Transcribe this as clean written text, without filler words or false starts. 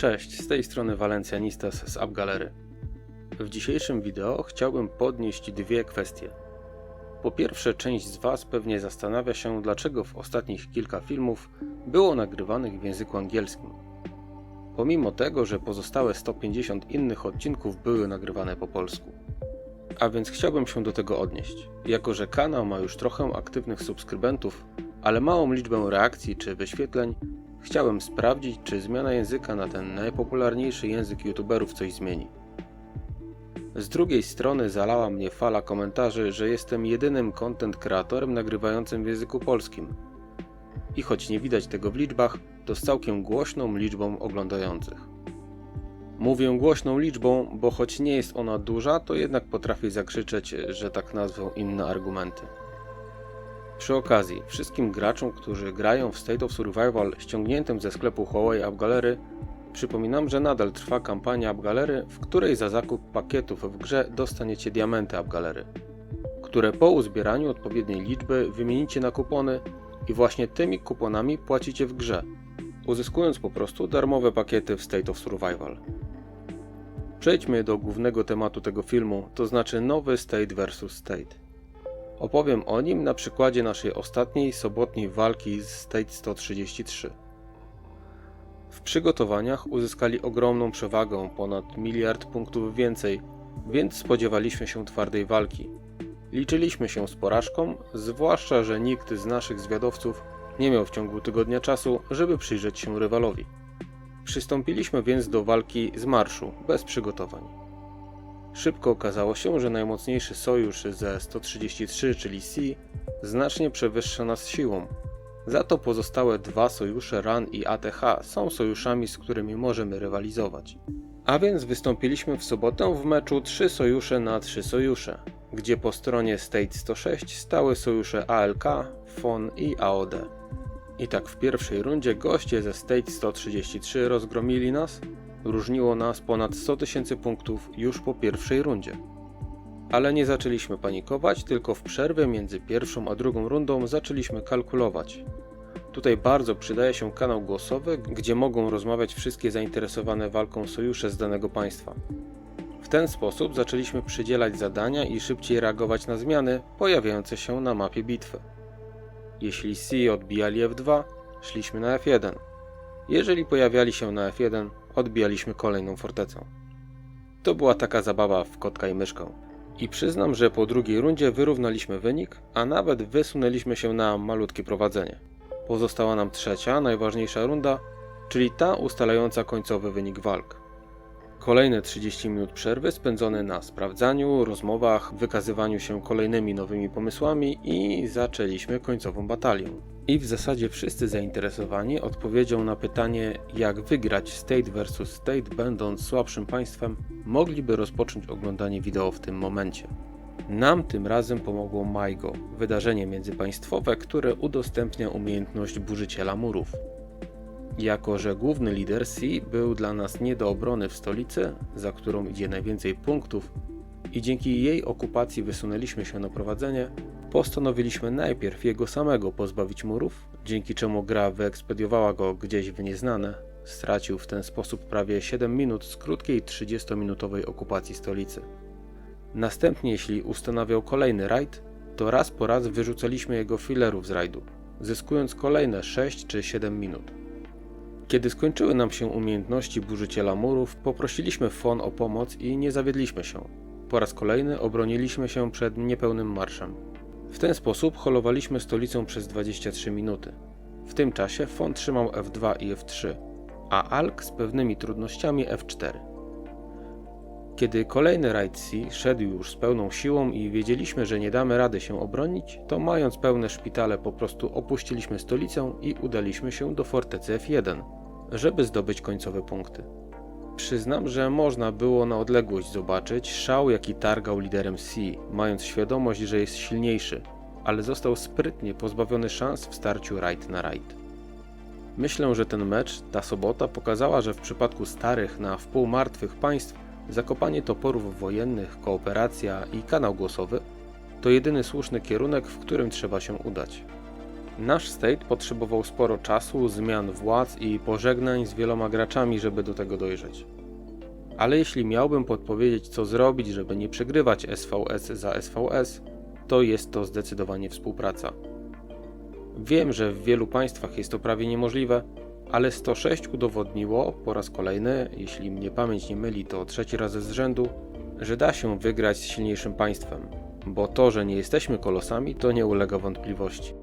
Cześć, z tej strony Valencianistas z AppGallery. W dzisiejszym wideo chciałbym podnieść dwie kwestie. Po pierwsze, część z Was pewnie zastanawia się, dlaczego w ostatnich kilka filmów było nagrywanych w języku angielskim. Pomimo tego, że pozostałe 150 innych odcinków były nagrywane po polsku. A więc chciałbym się do tego odnieść. Jako że kanał ma już trochę aktywnych subskrybentów, ale małą liczbę reakcji czy wyświetleń, chciałem sprawdzić, czy zmiana języka na ten najpopularniejszy język youtuberów coś zmieni. Z drugiej strony zalała mnie fala komentarzy, że jestem jedynym content kreatorem nagrywającym w języku polskim. I choć nie widać tego w liczbach, to z całkiem głośną liczbą oglądających. Mówię głośną liczbą, bo choć nie jest ona duża, to jednak potrafię zakrzyczeć, że tak nazwę, inne argumenty. Przy okazji, wszystkim graczom, którzy grają w State of Survival ściągniętym ze sklepu Huawei AppGallery, przypominam, że nadal trwa kampania AppGallery, w której za zakup pakietów w grze dostaniecie diamenty AppGallery, które po uzbieraniu odpowiedniej liczby wymienicie na kupony i właśnie tymi kuponami płacicie w grze, uzyskując po prostu darmowe pakiety w State of Survival. Przejdźmy do głównego tematu tego filmu, to znaczy nowy State vs State. Opowiem o nim na przykładzie naszej ostatniej sobotniej walki z State 133. W przygotowaniach uzyskali ogromną przewagę, ponad 1 miliard punktów więcej, więc spodziewaliśmy się twardej walki. Liczyliśmy się z porażką, zwłaszcza że nikt z naszych zwiadowców nie miał w ciągu tygodnia czasu, żeby przyjrzeć się rywalowi. Przystąpiliśmy więc do walki z marszu, bez przygotowań. Szybko okazało się, że najmocniejszy sojusz ze 133, czyli C, znacznie przewyższa nas siłą. Za to pozostałe dwa sojusze RAN i ATH są sojuszami, z którymi możemy rywalizować. A więc wystąpiliśmy w sobotę w meczu 3 sojusze na 3 sojusze, gdzie po stronie State 106 stały sojusze ALK, FON i AOD. I tak w pierwszej rundzie goście ze State 133 rozgromili nas. Różniło nas ponad 100 000 punktów już po pierwszej rundzie. Ale nie zaczęliśmy panikować, tylko w przerwie między pierwszą a drugą rundą zaczęliśmy kalkulować. Tutaj bardzo przydaje się kanał głosowy, gdzie mogą rozmawiać wszystkie zainteresowane walką sojusze z danego państwa. W ten sposób zaczęliśmy przydzielać zadania i szybciej reagować na zmiany pojawiające się na mapie bitwy. Jeśli C odbijali F2, szliśmy na F1. Jeżeli pojawiali się na F1, odbijaliśmy kolejną fortecę. To była taka zabawa w kotka i myszkę. I przyznam, że po drugiej rundzie wyrównaliśmy wynik, a nawet wysunęliśmy się na malutkie prowadzenie. Pozostała nam trzecia, najważniejsza runda, czyli ta ustalająca końcowy wynik walk. Kolejne 30 minut przerwy spędzone na sprawdzaniu, rozmowach, wykazywaniu się kolejnymi nowymi pomysłami i zaczęliśmy końcową batalię. I w zasadzie wszyscy zainteresowani odpowiedzią na pytanie, jak wygrać State vs State będąc słabszym państwem, mogliby rozpocząć oglądanie wideo w tym momencie. Nam tym razem pomogło MyGo, wydarzenie międzypaństwowe, które udostępnia umiejętność burzyciela murów. Jako że główny lider C był dla nas nie do obrony w stolicy, za którą idzie najwięcej punktów, i dzięki jej okupacji wysunęliśmy się na prowadzenie, postanowiliśmy najpierw jego samego pozbawić murów, dzięki czemu gra wyekspediowała go gdzieś w nieznane. Stracił w ten sposób prawie 7 minut z krótkiej 30-minutowej okupacji stolicy. Następnie, jeśli ustanawiał kolejny rajd, to raz po raz wyrzucaliśmy jego filerów z rajdu, zyskując kolejne 6 czy 7 minut. Kiedy skończyły nam się umiejętności burzyciela murów, poprosiliśmy FON o pomoc i nie zawiedliśmy się. Po raz kolejny obroniliśmy się przed niepełnym marszem. W ten sposób holowaliśmy stolicą przez 23 minuty. W tym czasie FON trzymał F2 i F3, a ALK z pewnymi trudnościami F4. Kiedy kolejny rajd C szedł już z pełną siłą i wiedzieliśmy, że nie damy rady się obronić, to mając pełne szpitale po prostu opuściliśmy stolicę i udaliśmy się do fortecy F1, żeby zdobyć końcowe punkty. Przyznam, że można było na odległość zobaczyć szał, jaki targał liderem C, mając świadomość, że jest silniejszy, ale został sprytnie pozbawiony szans w starciu rajd na rajd. Myślę, że ten mecz, ta sobota pokazała, że w przypadku starych na wpół martwych państw zakopanie toporów wojennych, kooperacja i kanał głosowy to jedyny słuszny kierunek, w którym trzeba się udać. Nasz state potrzebował sporo czasu, zmian władz i pożegnań z wieloma graczami, żeby do tego dojrzeć. Ale jeśli miałbym podpowiedzieć, co zrobić, żeby nie przegrywać SVS za SVS, to jest to zdecydowanie współpraca. Wiem, że w wielu państwach jest to prawie niemożliwe, ale 106 udowodniło po raz kolejny, jeśli mnie pamięć nie myli, to trzeci raz z rzędu, że da się wygrać z silniejszym państwem, bo to, że nie jesteśmy kolosami, to nie ulega wątpliwości.